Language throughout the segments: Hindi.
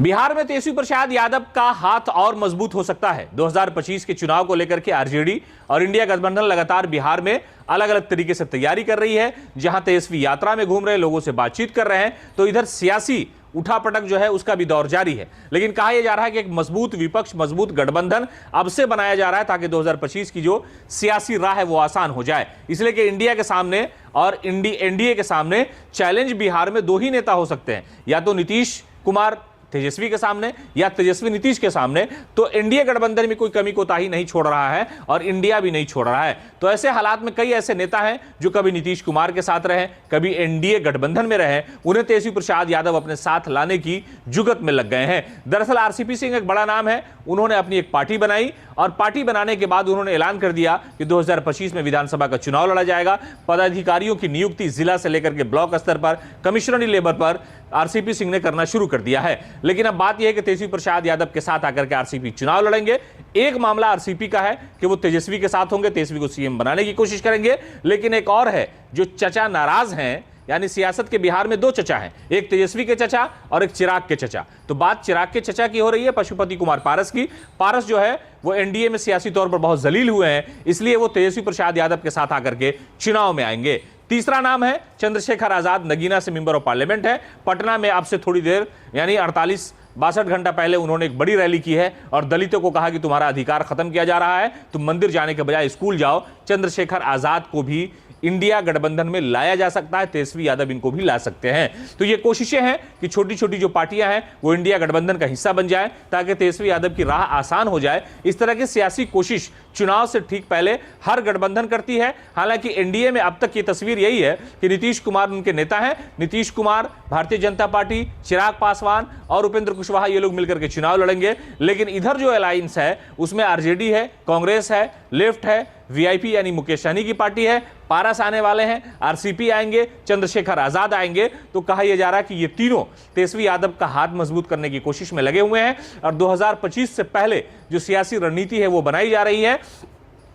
बिहार में तेजस्वी प्रसाद यादव का हाथ और मजबूत हो सकता है। 2025 के चुनाव को लेकर के आरजेडी और इंडिया गठबंधन लगातार बिहार में अलग अलग तरीके से तैयारी कर रही है। जहां तेजस्वी यात्रा में घूम रहे लोगों से बातचीत कर रहे हैं, तो इधर सियासी उठापटक जो है उसका भी दौर जारी है। लेकिन कहा यह जा रहा है कि एक मजबूत विपक्ष, मजबूत गठबंधन अब से बनाया जा रहा है ताकि 2025 की जो सियासी राह है वो आसान हो जाए। इसलिए कि इंडिया के सामने और एनडीए के सामने चैलेंज बिहार में दो ही नेता हो सकते हैं, या तो नीतीश कुमार तेजस्वी के सामने या तेजस्वी नीतीश के सामने। तो एनडीए गठबंधन में कोई कमी कोताही नहीं छोड़ रहा है और इंडिया भी नहीं छोड़ रहा है। तो ऐसे हालात में कई ऐसे नेता हैं जो कभी नीतीश कुमार के साथ रहे, कभी एनडीए गठबंधन में रहे, उन्हें तेजस्वी प्रसाद यादव अपने साथ लाने की जुगत में लग गए हैं। दरअसल आरसीपी सिंह एक बड़ा नाम है। उन्होंने अपनी एक पार्टी बनाई और पार्टी बनाने के बाद उन्होंने ऐलान कर दिया कि 2025 में विधानसभा का चुनाव लड़ा जाएगा। पदाधिकारियों की नियुक्ति जिला से लेकर के ब्लॉक स्तर पर, कमिश्नरी लेवल पर आरसीपी सिंह ने करना शुरू कर दिया है। लेकिन अब बात यह है कि तेजस्वी प्रसाद यादव के साथ आकर के आरसीपी चुनाव लड़ेंगे। एक मामला आरसीपी का है कि वो तेजस्वी के साथ होंगे, तेजस्वी को सीएम बनाने की कोशिश करेंगे। लेकिन एक और है, जो चचा नाराज हैं, यानी सियासत के बिहार में दो चचा हैं, एक तेजस्वी के चचा और एक चिराग के चचा। तो बात चिराग के चचा की हो रही है, पशुपति कुमार पारस की। पारस जो है वो एनडीए में सियासी तौर पर बहुत जलील हुए हैं, इसलिए वो तेजस्वी प्रसाद यादव के साथ आकर के चुनाव में आएंगे। तीसरा नाम है चंद्रशेखर आजाद, नगीना से मेंबर ऑफ पार्लियामेंट है। पटना में अब से थोड़ी देर यानी 62 घंटा पहले उन्होंने एक बड़ी रैली की है और दलितों को कहा कि तुम्हारा अधिकार खत्म किया जा रहा है, तुम मंदिर जाने के बजाय स्कूल जाओ। चंद्रशेखर आजाद को भी इंडिया गठबंधन में लाया जा सकता है, तेजस्वी यादव इनको भी ला सकते हैं। तो ये कोशिशें हैं कि छोटी छोटी जो पार्टियां हैं वो इंडिया गठबंधन का हिस्सा बन जाए ताकि तेजस्वी यादव की राह आसान हो जाए। इस तरह की सियासी कोशिश चुनाव से ठीक पहले हर गठबंधन करती है। हालांकि एनडीए में अब तक की तस्वीर यही है कि नीतीश कुमार उनके नेता हैं। नीतीश कुमार, भारतीय जनता पार्टी, चिराग पासवान और उपेंद्र कुशवाहा, ये लोग मिलकर के चुनाव लड़ेंगे। लेकिन इधर जो अलायंस है उसमें आरजेडी है, कांग्रेस है, लेफ्ट है, वीआईपी यानी मुकेश सहनी की पार्टी है, पारस आने वाले हैं, आरसीपी आएंगे, चंद्रशेखर आजाद आएंगे। तो कहा यह जा रहा है कि ये तीनों तेजस्वी यादव का हाथ मजबूत करने की कोशिश में लगे हुए हैं और 2025 से पहले जो सियासी रणनीति है वो बनाई जा रही है।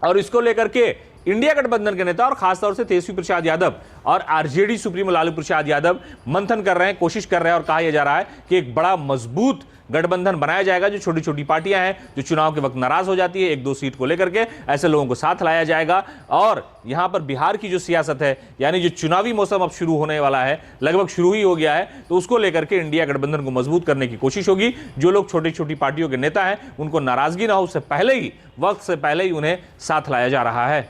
और इसको लेकर के इंडिया गठबंधन के नेता और खासतौर से तेजस्वी प्रसाद यादव और आरजेडी सुप्रीमो लालू प्रसाद यादव मंथन कर रहे हैं, कोशिश कर रहे हैं। और कहा यह जा रहा है कि एक बड़ा मजबूत गठबंधन बनाया जाएगा। जो छोटी छोटी पार्टियां हैं जो चुनाव के वक्त नाराज हो जाती है एक दो सीट को लेकर के, ऐसे लोगों को साथ लाया जाएगा। और यहां पर बिहार की जो सियासत है, यानी जो चुनावी मौसम अब शुरू होने वाला है, लगभग शुरू ही हो गया है, तो उसको लेकर के इंडिया गठबंधन को मजबूत करने की कोशिश होगी। जो लोग छोटी छोटी पार्टियों के नेता हैं उनको नाराजगी ना हो, उससे पहले ही, वक्त से पहले ही उन्हें साथ लाया जा रहा है।